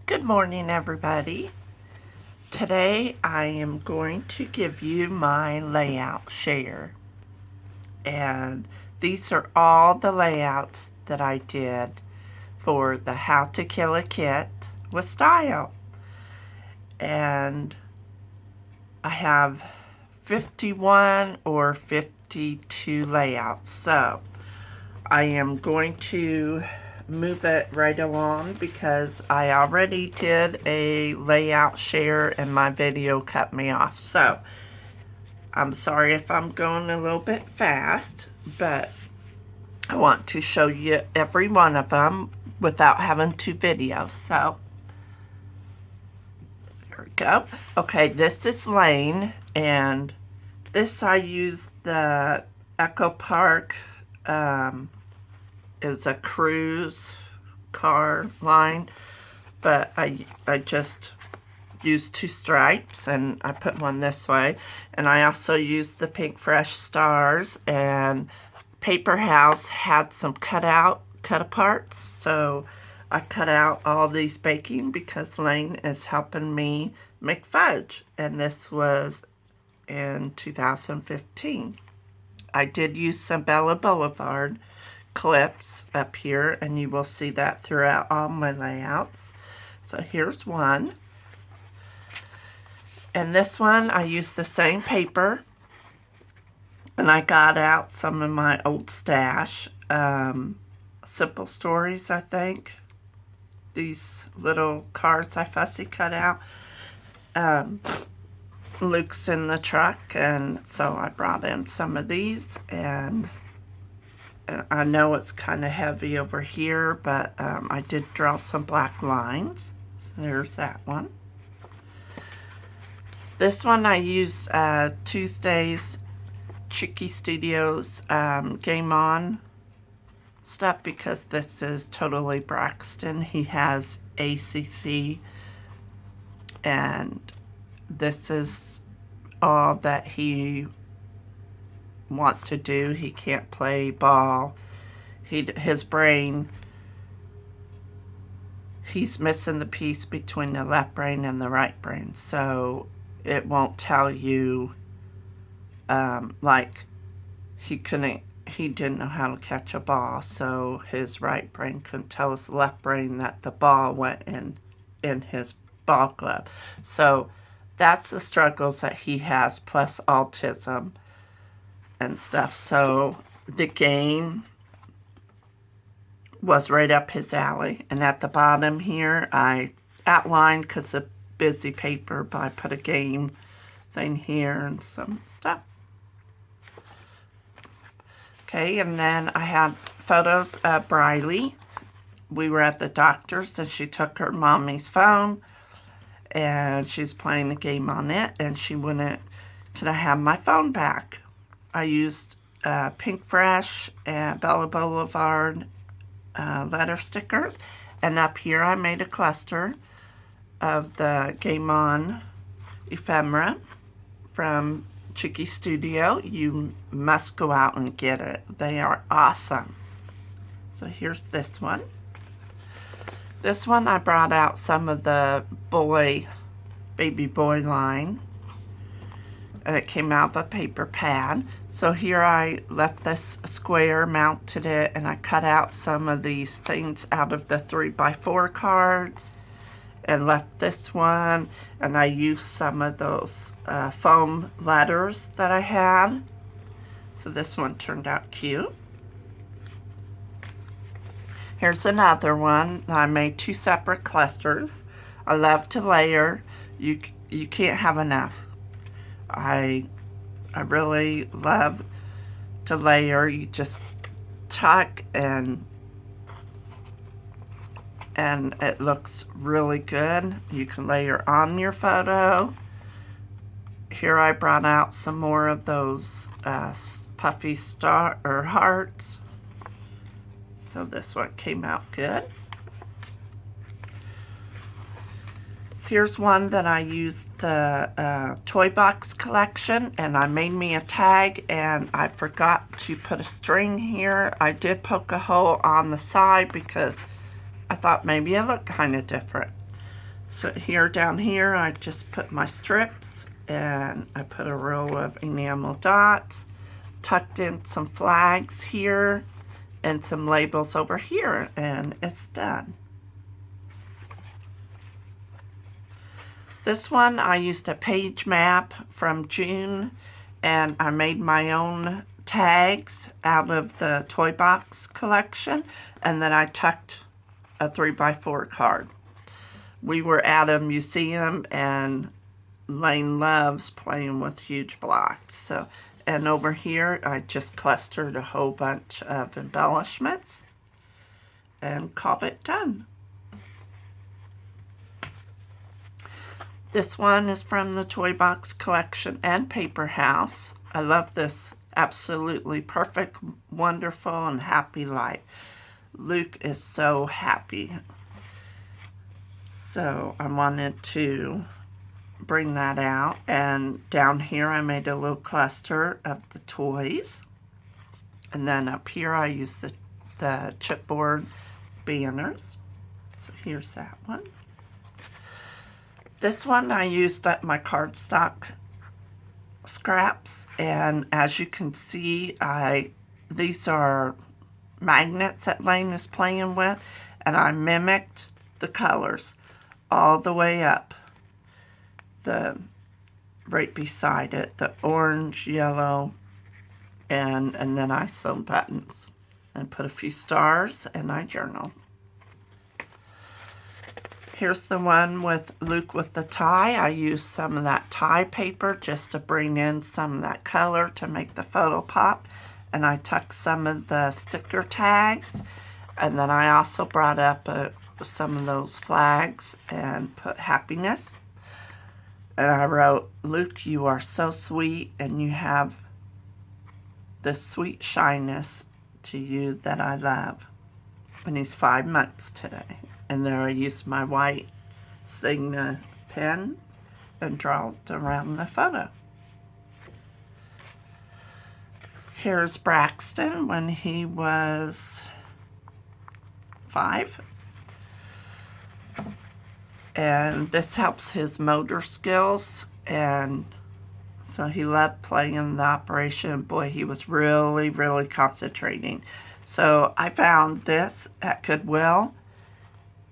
Good morning, everybody. Today I am going to give you my layout share. And these are all the layouts that I did for the How to Kill a Kit with Style. And I have 51 or 52 layouts. So I am going to move it right along because I already did a layout share and my video cut me off. So I'm sorry if I'm going a little bit fast, but I want to show you every one of them without having two videos. So there we go. Okay, this is Lane, and this I used the Echo Park. It was a cruise car line, but I just used two stripes and I put one this way. And I also used the Pink Fresh Stars, and Paper House had some cut aparts, so I cut out all these baking because Lane is helping me make fudge, and this was in 2015. I did use some Bella Boulevard clips up here, and you will see that throughout all my layouts. So here's one. And this one, I used the same paper, and I got out some of my old stash. Simple Stories, I think. These little cards I fussy cut out. Luke's in the truck, and so I brought in some of these, and I know it's kind of heavy over here, but I did draw some black lines. So there's that one. This one I used Tuesday's Chicky Studios Game On stuff because this is totally Braxton. He has ACC, and this is all that he wants to do. He can't play ball. His brain, he's missing the piece between the left brain and the right brain, so it won't tell you like he didn't know how to catch a ball, so his right brain couldn't tell his left brain that the ball went in his ball glove. So that's the struggles that he has, plus autism and stuff. So the game was right up his alley. And at the bottom here, I outlined, because of busy paper, but I put a game thing here and some stuff. Okay, and then I had photos of Briley. We were at the doctor's, and she took her mommy's phone, and she's playing a game on it, and she wouldn't, could I have my phone back? I used Pink Fresh and Bella Boulevard letter stickers, and up here I made a cluster of the Game On ephemera from Chicky Studio. You must go out and get it. They are awesome. So here's this one. This one I brought out some of the baby boy line, and it came out of a paper pad. So here I left this square, mounted it, and I cut out some of these things out of the 3x4 cards and left this one, and I used some of those foam letters that I had. So this one turned out cute. Here's another one. I made two separate clusters. I love to layer. You can't have enough. I really love to layer. You just tuck and it looks really good. You can layer on your photo. Here I brought out some more of those puffy star or hearts. So this one came out good. Here's one that I used the Toy Box collection, and I made me a tag, and I forgot to put a string here. I did poke a hole on the side because I thought maybe it looked kind of different. So down here, I just put my strips, and I put a row of enamel dots, tucked in some flags here, and some labels over here, and it's done. This one, I used a page map from June, and I made my own tags out of the Toy Box collection, and then I tucked a 3x4 card. We were at a museum, and Lane loves playing with huge blocks. So, and over here, I just clustered a whole bunch of embellishments and called it done. This one is from the Toy Box collection and Paper House. I love this absolutely perfect, wonderful, and happy light. Luke is so happy. So I wanted to bring that out. And down here I made a little cluster of the toys. And then up here I used the chipboard banners. So here's that one. This one I used my cardstock scraps, and as you can see, these are magnets that Lane is playing with, and I mimicked the colors all the way up, right beside it, the orange, yellow, and then I sewed buttons and put a few stars, and I journaled. Here's the one with Luke with the tie. I used some of that tie paper just to bring in some of that color to make the photo pop. And I tucked some of the sticker tags. And then I also brought up some of those flags and put happiness. And I wrote, Luke, you are so sweet, and you have this sweet shyness to you that I love. And he's 5 months today. And there I used my white Sigma pen and draw it around the photo. Here's Braxton when he was 5. And this helps his motor skills, and so he loved playing in the operation. Boy, he was really, really concentrating. So I found this at Goodwill,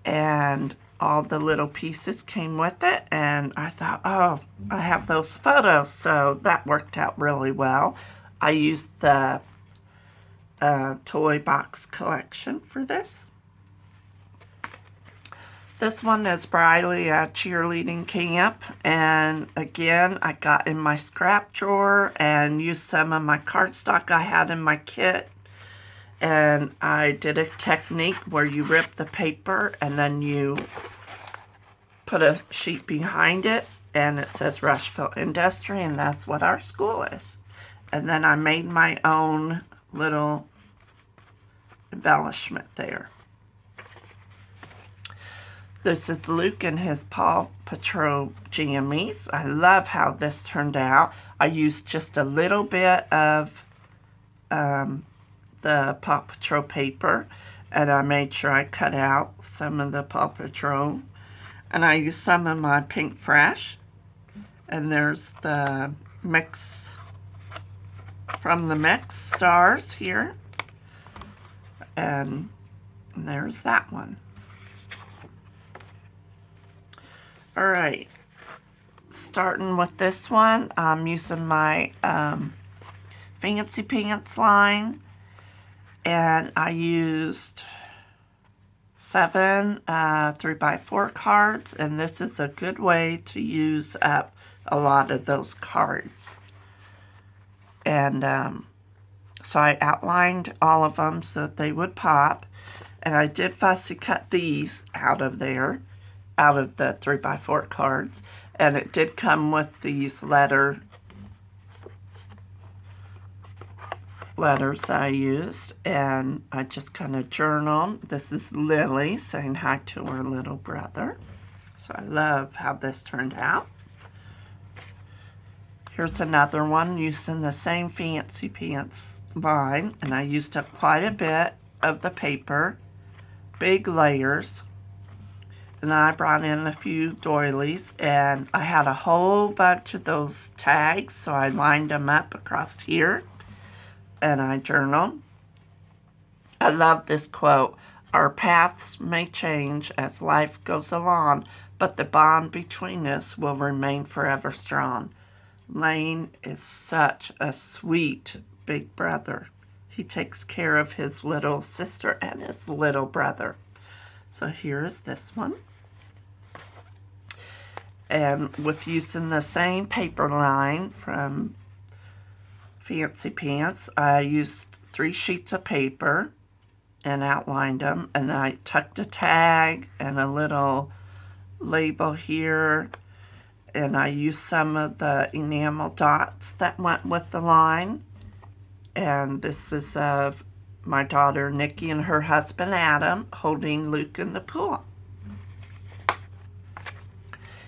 and all the little pieces came with it, and I thought, oh, I have those photos, so that worked out really well. I used the Toy Box collection for this. This one is Briley at cheerleading camp, and again, I got in my scrap drawer and used some of my cardstock I had in my kit. And I did a technique where you rip the paper and then you put a sheet behind it, and it says Rushville Industry, and that's what our school is. And then I made my own little embellishment there. This is Luke and his Paw Patrol jammies. I love how this turned out. I used just a little bit of the Paw Patrol paper, and I made sure I cut out some of the Paw Patrol, and I used some of my Pink Fresh, and there's the mix from the mix stars here, and there's that one. Alright, starting with this one, I'm using my Fancy Pants line. And I used 7 3x4 cards, and this is a good way to use up a lot of those cards. And so I outlined all of them so that they would pop, and I did fussy cut these out of there, out of the 3x4 cards, and it did come with these letters that I used, and I just kind of journaled. This is Lily saying hi to her little brother. So I love how this turned out. Here's another one using the same Fancy Pants line, and I used up quite a bit of the paper, big layers. And I brought in a few doilies, and I had a whole bunch of those tags, so I lined them up across here, and I journaled. I love this quote. Our paths may change as life goes along, but the bond between us will remain forever strong. Lane is such a sweet big brother. He takes care of his little sister and his little brother. So here is this one. And with using the same paper line from Fancy Pants, I used 3 sheets of paper and outlined them. And then I tucked a tag and a little label here. And I used some of the enamel dots that went with the line. And this is of my daughter Nikki and her husband Adam holding Luke in the pool.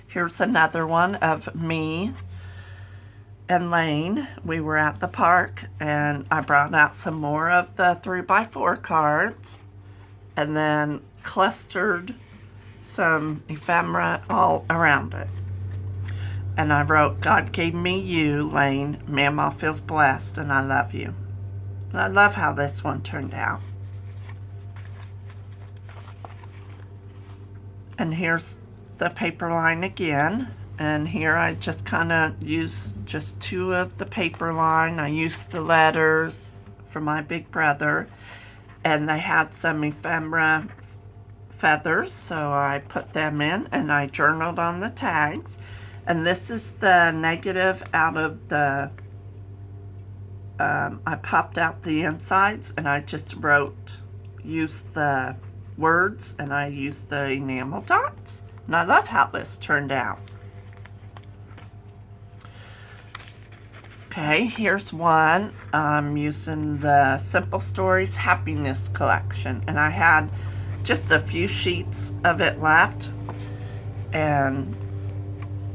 Here's another one of me and Lane. We were at the park, and I brought out some more of the 3x4 cards and then clustered some ephemera all around it. And I wrote, God gave me you, Lane. Mama feels blessed, and I love you. And I love how this one turned out. And here's the paper line again. And here I just kind of used just 2 of the paper line. I used the letters for my big brother. And they had some ephemera feathers, so I put them in, and I journaled on the tags. And this is the negative out of the, I popped out the insides, and I just used the words, and I used the enamel dots. And I love how this turned out. Okay, here's one. I'm using the Simple Stories Happiness Collection, and I had just a few sheets of it left. And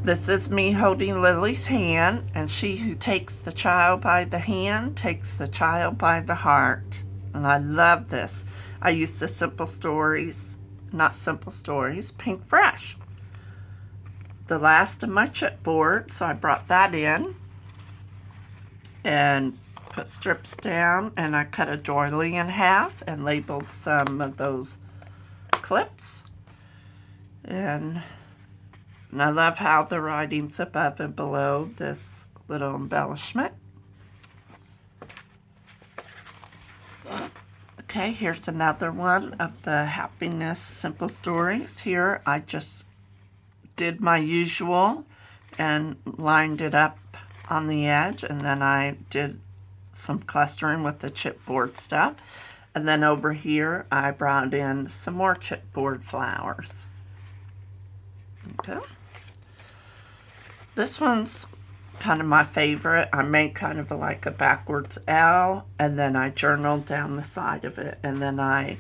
this is me holding Lily's hand, and she who takes the child by the hand takes the child by the heart. And I love this. I used the Simple Stories, not Simple Stories, Pink Fresh. The last of my chipboard, so I brought that in and put strips down, and I cut a doily in half and labeled some of those clips. And I love how the writing's above and below this little embellishment. Okay, here's another one of the Happiness Simple Stories. Here I just did my usual and lined it up on the edge, and then I did some clustering with the chipboard stuff. And then over here I brought in some more chipboard flowers. Okay. This one's kind of my favorite. I made kind of like a backwards L, and then I journaled down the side of it, and then I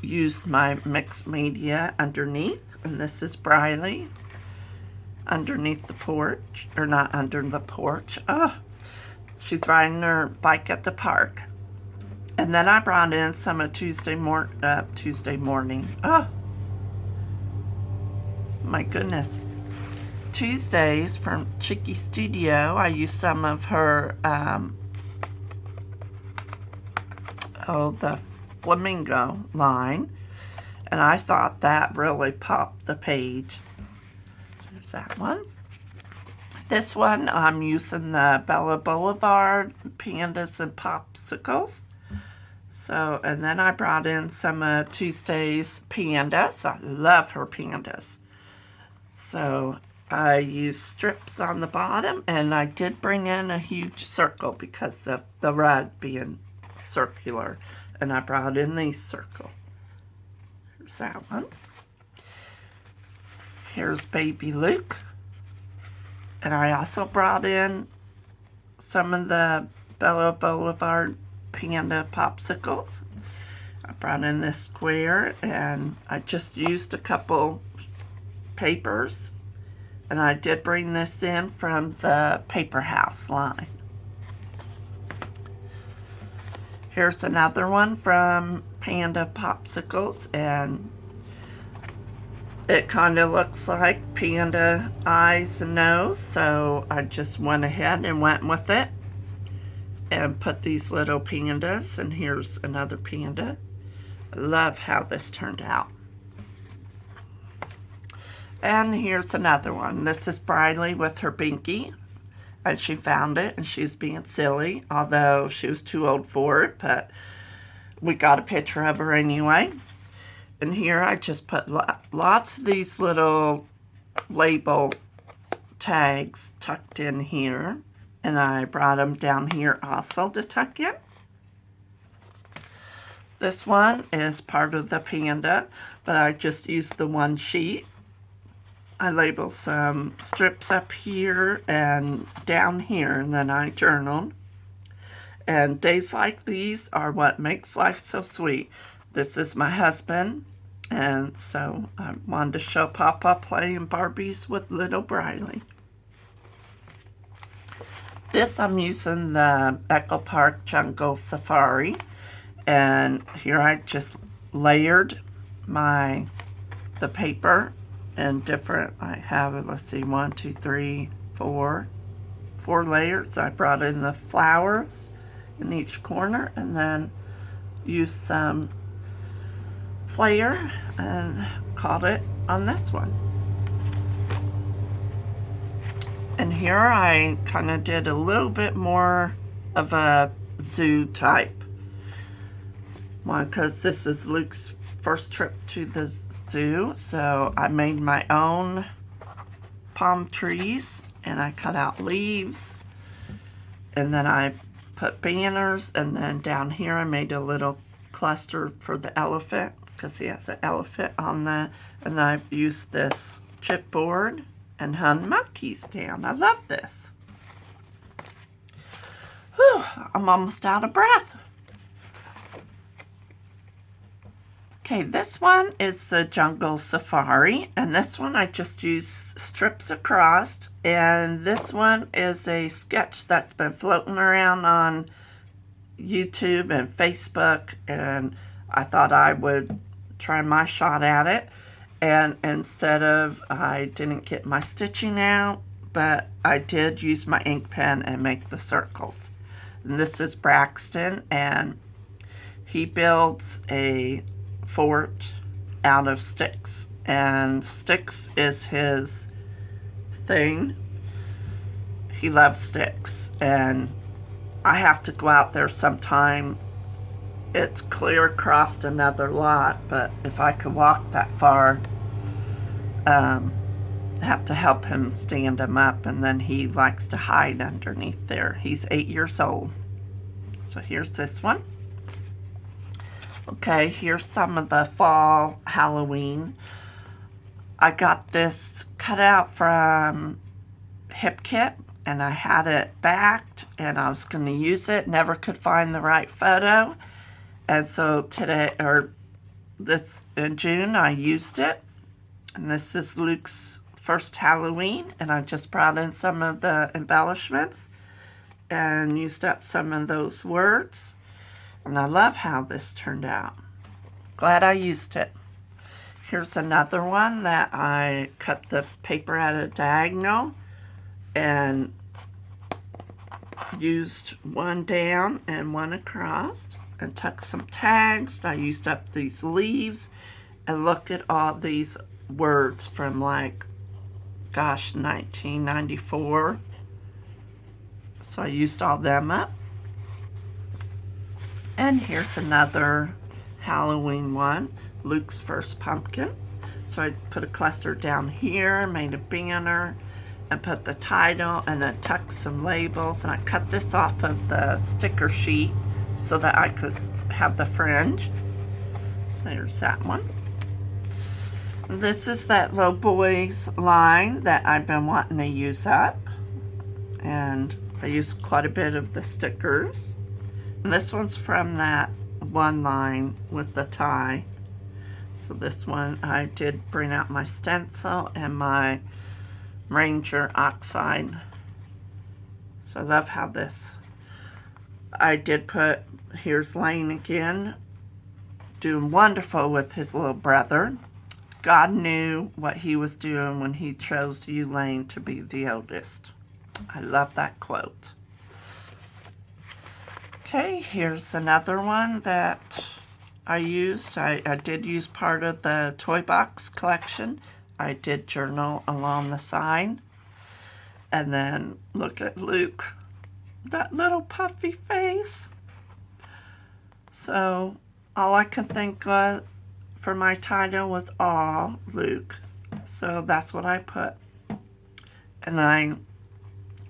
used my mixed media underneath, and this is Briley underneath the porch, or not under the porch. Oh, she's riding her bike at the park. And then I brought in some of Tuesday morning. Oh, my goodness. Tuesdays from Chicky Studio. I used some of her, the flamingo line. And I thought that really popped the page. So there's that one. This one, I'm using the Bella Boulevard Pandas and Popsicles. So, and then I brought in some Tuesday's pandas. I love her pandas. So I used strips on the bottom, and I did bring in a huge circle because of the rug being circular. And I brought in these circles. Here's that one. Here's baby Luke. And I also brought in some of the Bella Boulevard Panda Popsicles. I brought in this square, and I just used a couple papers. And I did bring this in from the Paper House line. Here's another one from Panda Popsicles, and It kind of looks like panda eyes and nose, so I just went ahead and went with it and put these little pandas, and here's another panda. I love how this turned out. And here's another one. This is Briley with her binky, and she found it and she's being silly, although she was too old for it, but we got a picture of her anyway. And here I just put lots of these little label tags tucked in here. And I brought them down here also to tuck in. This one is part of the panda, but I just used the one sheet. I labeled some strips up here and down here, and then I journaled. And days like these are what makes life so sweet. This is my husband, and so I wanted to show Papa playing Barbies with little Briley. This I'm using the Echo Park Jungle Safari, and here I just layered the paper in different, I have, let's see, 1, 2, 3, 4 layers. I brought in the flowers in each corner and then used some flair and caught it on this one. And here I kind of did a little bit more of a zoo type one, because this is Luke's first trip to the zoo, so I made my own palm trees and I cut out leaves, and then I put banners, and then down here I made a little cluster for the elephant because he has an elephant on that, and I used this chipboard and hung monkeys down. I love this. Whew, I'm almost out of breath. Okay, this one is the Jungle Safari, and this one I just used strips across, and this one is a sketch that's been floating around on YouTube and Facebook, and I thought I would try my shot at it. And instead of, I didn't get my stitching out, but I did use my ink pen and make the circles. And this is Braxton, and he builds a fort out of sticks, and sticks is his thing. He loves sticks, and I have to go out there sometime. It's clear across another lot, but if I could walk that far, I have to help him stand him up, and then he likes to hide underneath there. He's 8 years old. So here's this one. Okay, here's some of the fall Halloween. I got this cut out from Hip Kit, and I had it backed, and I was going to use it. Never could find the right photo. And so today, or this in June, I used it. And this is Luke's first Halloween, and I just brought in some of the embellishments and used up some of those words. And I love how this turned out. Glad I used it. Here's another one that I cut the paper at a diagonal and used one down and one across and tucked some tags. I used up these leaves, and look at all these words from, like, gosh, 1994. So I used all them up. And here's another Halloween one, Luke's first pumpkin. So I put a cluster down here, made a banner, and put the title, and then tucked some labels. And I cut this off of the sticker sheet so that I could have the fringe. So here's that one. This is that Little Boys line that I've been wanting to use up. And I used quite a bit of the stickers. And this one's from that one line with the tie. So this one, I did bring out my stencil and my Ranger Oxide. So I love how this, I did put, here's Lane again, doing wonderful with his little brother. God knew what he was doing when he chose Elaine to be the oldest. I love that quote. Okay, here's another one that I used. I did use part of the toy box collection. I did journal along the side. And then look at Luke. That little puffy face. So all I could think of for my title was "Aw, Luke." So that's what I put. And I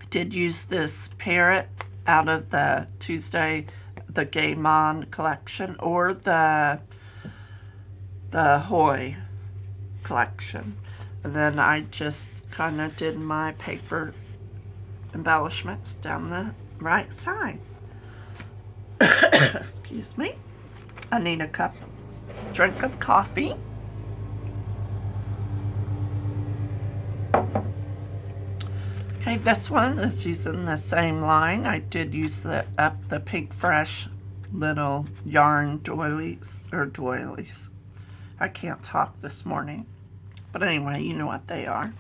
did use this parrot out of the Tuesday, the Game On collection, or the Hoy collection. And then I just kind of did my paper embellishments down the right side. Excuse me. I need a drink of coffee. Okay, this one is using the same line. I did use the Pink Fresh little yarn doilies. I can't talk this morning. But anyway, you know what they are.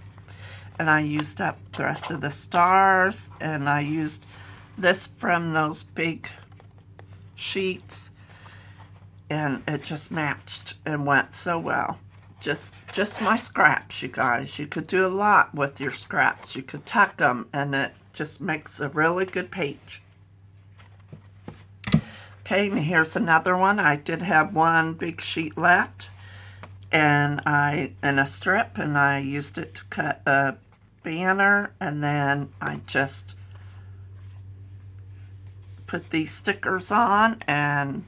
And I used up the rest of the stars. And I used this from those big sheets. And it just matched and went so well. Just my scraps, you guys. You could do a lot with your scraps. You could tuck them, and it just makes a really good page. Okay, and here's another one. I did have one big sheet left, and in a strip, and I used it to cut a banner, and then I just put these stickers on, and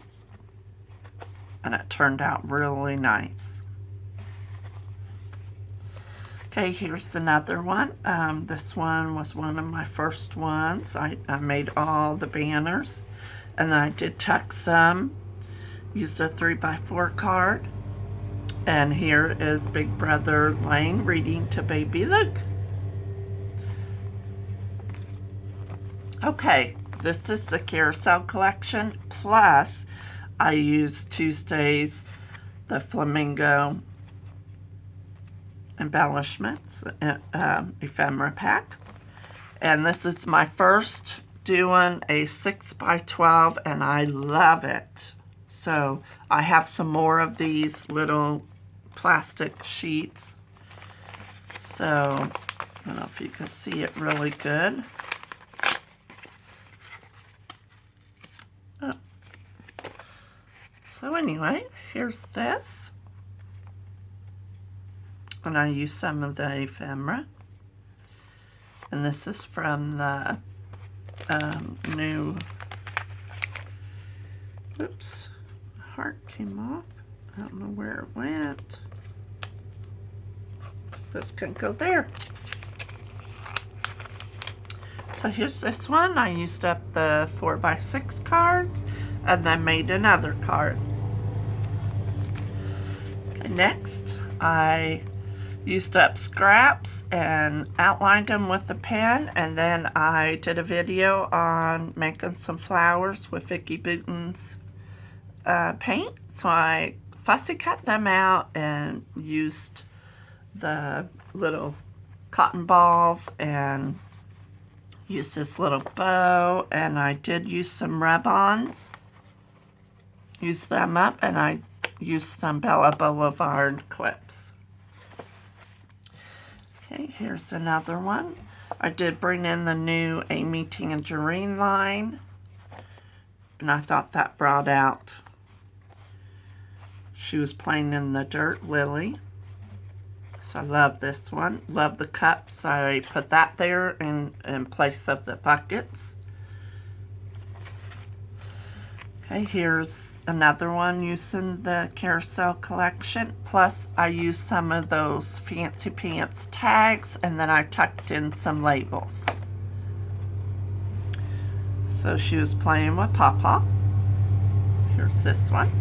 it turned out really nice. Okay, here's another one. This one was one of my first ones. I made all the banners, and I did tuck some. Used a 3x4 card. And here is Big Brother Lane reading to baby Luke. Okay, this is the Carousel collection, plus I used Tuesday's the Flamingo embellishments, ephemera pack. And this is my first doing a 6x12, and I love it. So I have some more of these little plastic sheets. So I don't know if you can see it really good. Oh. So anyway, here's this. And I use some of the ephemera. And this is from the new, oops, heart came off. I don't know where it went. This can go there. So here's this one. I used up the 4x6 cards and then made another card. Okay, next, I used up scraps and outlined them with a pen, and then I did a video on making some flowers with Vicki Boutin's paint. So I fussy cut them out and used the little cotton balls and used this little bow, and I did use some rub-ons. Used them up, and I used some Bella Boulevard clips. Okay, here's another one. I did bring in the new Amy Tangerine line, and I thought that brought out, she was playing in the dirt, Lily. So I love this one. Love the cups. I put that there in place of the buckets. Okay, here's another one using the Carousel collection. Plus, I used some of those Fancy Pants tags, and then I tucked in some labels. So she was playing with Pawpaw. Here's this one.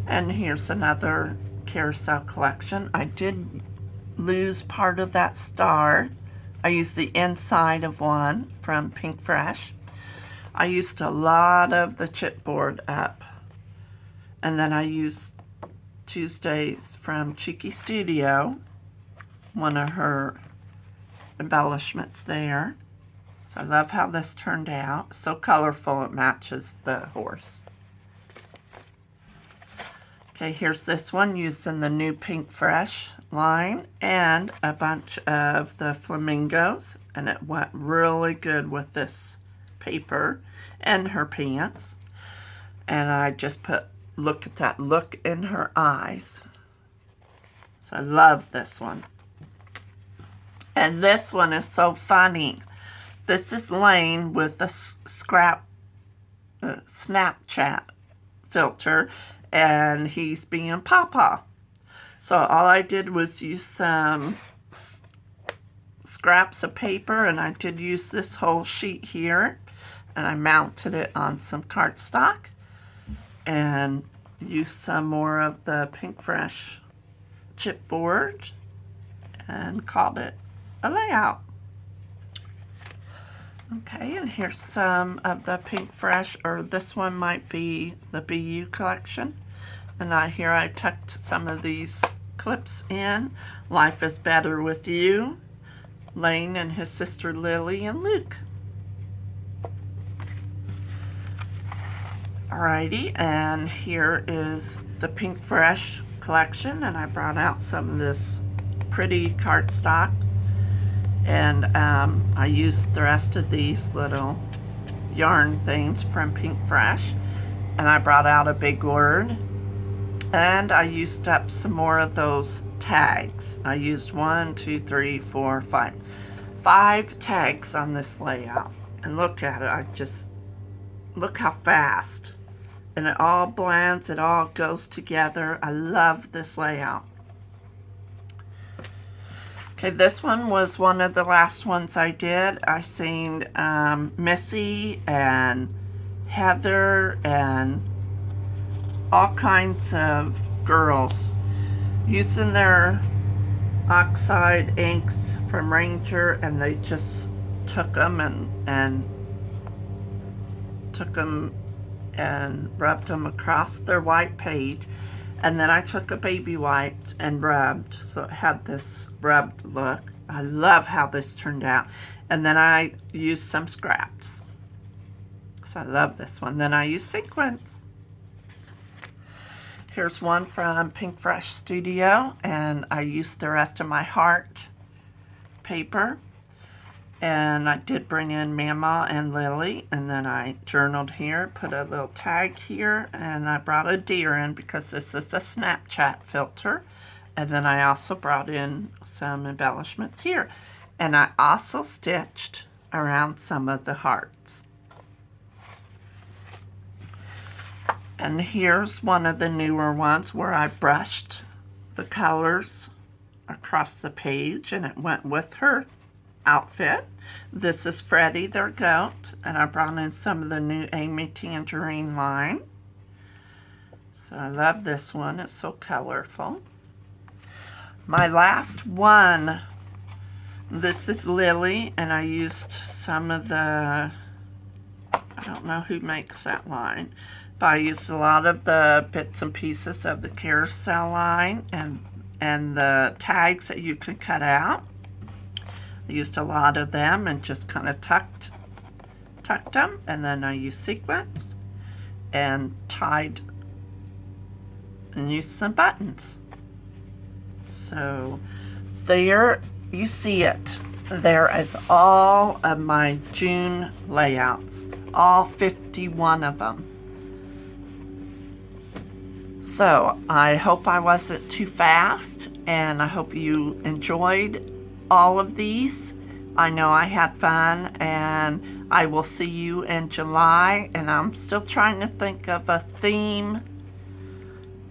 And here's another Carousel collection. I did lose part of that star. I used the inside of one from Pink Fresh. I used a lot of the chipboard up, and then I used Tuesdays from Cheeky Studio, one of her embellishments there. So I love how this turned out. So colorful, it matches the horse. Okay, here's this one using the new Pink Fresh line and a bunch of the flamingos, and it went really good with this paper and her pants. And I just put, look at that look in her eyes. So I love this one. And this one is so funny. This is Lane with a Snapchat filter, and he's being Papa. So all I did was use some scraps of paper, and I did use this whole sheet here, and I mounted it on some cardstock, and used some more of the Pink Fresh chipboard, and called it a layout. Okay, and here's some of the Pink Fresh, or this one might be the BU collection. And here I tucked some of these clips in. Life is Better with You, Lane and his sister Lily and Luke. Alrighty, and here is the Pink Fresh collection, and I brought out some of this pretty cardstock. And I used the rest of these little yarn things from Pink Fresh. And I brought out a big word. And I used up some more of those tags. I used 1, 2, 3, 4, 5. 5 tags on this layout. And look at it. Look how fast. And it all blends. It all goes together. I love this layout. Okay, this one was one of the last ones I did. I seen Missy and Heather and all kinds of girls using their oxide inks from Ranger, and they just took them and rubbed them across their white page. And then I took a baby white and rubbed, so it had this rubbed look. I love how this turned out. And then I used some scraps. So I love this one. Then I used sequins. Here's one from Pink Fresh Studio, and I used the rest of my heart paper. And I did bring in Mama and Lily, and then I journaled here, put a little tag here, and I brought a deer in because this is a Snapchat filter. And then I also brought in some embellishments here. And I also stitched around some of the hearts. And here's one of the newer ones where I brushed the colors across the page, and it went with her outfit. This is Freddie, their goat, and I brought in some of the new Amy Tangerine line. So I love this one. It's so colorful. My last one, this is Lily, and I used some of the, I don't know who makes that line, but I used a lot of the bits and pieces of the Carousel line and the tags that you could cut out. I used a lot of them and just kind of tucked them, and then I used sequins and tied and used some buttons. So there you see it. There is all of my June layouts, all 51 of them. So I hope I wasn't too fast, and I hope you enjoyed all of these. I know I had fun, and I will see you in July, and I'm still trying to think of a theme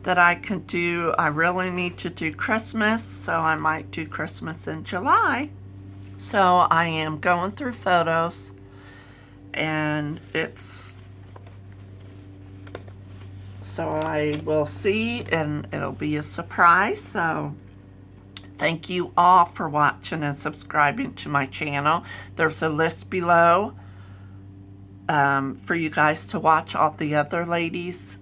that I can do. I really need to do Christmas, so I might do Christmas in July. So I am going through photos, and so I will see, and it'll be a surprise. So thank you all for watching and subscribing to my channel. There's a list below for you guys to watch all the other ladies'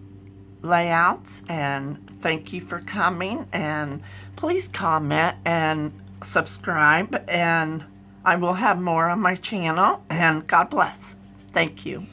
layouts, and thank you for coming, and please comment and subscribe, and I will have more on my channel, and God bless. Thank you.